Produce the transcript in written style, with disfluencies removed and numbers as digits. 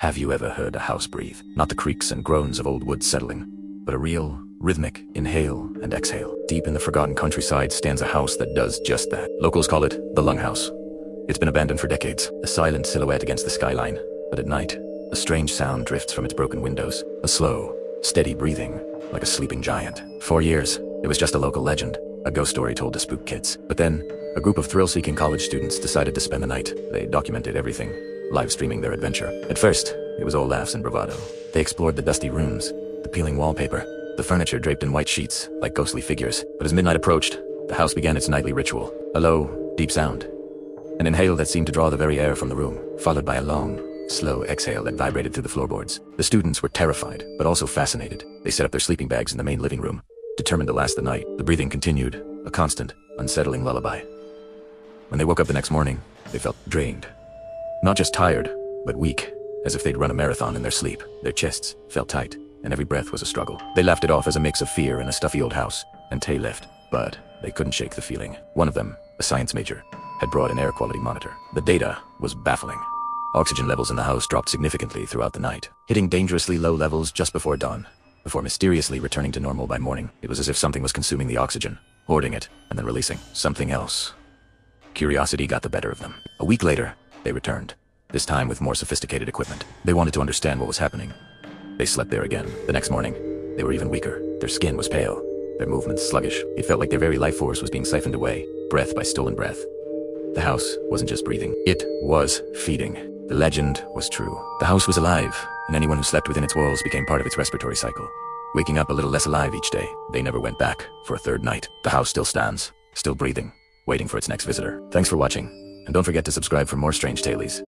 Have you ever heard a house breathe? Not the creaks and groans of old wood settling, but a real, rhythmic inhale and exhale. Deep in the forgotten countryside stands a house that does just that. Locals call it the Lunghouse. It's been abandoned for decades, a silent silhouette against the skyline. But at night, a strange sound drifts from its broken windows. A slow, steady breathing, like a sleeping giant. For years, it was just a local legend, a ghost story told to spook kids. But then, a group of thrill-seeking college students decided to spend the night. They documented everything, live streaming their adventure. At first, it was all laughs and bravado. They explored the dusty rooms, the peeling wallpaper, the furniture draped in white sheets, like ghostly figures. But as midnight approached, the house began its nightly ritual. A low, deep sound. An inhale that seemed to draw the very air from the room, followed by a long, slow exhale that vibrated through the floorboards. The students were terrified, but also fascinated. They set up their sleeping bags in the main living room, determined to last the night. The breathing continued, a constant, unsettling lullaby. When they woke up the next morning, they felt drained. Not just tired, but weak, as if they'd run a marathon in their sleep. Their chests felt tight, and every breath was a struggle. They laughed it off as a mix of fear in a stuffy old house and tail lift, but they couldn't shake the feeling. One of them, a science major, had brought an air quality monitor. The data was baffling. Oxygen levels in the house dropped significantly throughout the night, hitting dangerously low levels just before dawn, before mysteriously returning to normal by morning. It was as if something was consuming the oxygen, hoarding it, and then releasing something else. Curiosity got the better of them. A week later, they returned, this time with more sophisticated equipment. They wanted to understand what was happening. They slept there again. The next morning, they were even weaker. Their skin was pale, their movements sluggish. It felt like their very life force was being siphoned away, breath by stolen breath. The house wasn't just breathing, it was feeding. The legend was true. The house was alive, and anyone who slept within its walls became part of its respiratory cycle. Waking up a little less alive each day, they never went back for a third night. The house still stands, still breathing, waiting for its next visitor. Thanks for watching, and don't forget to subscribe for more strange tailies.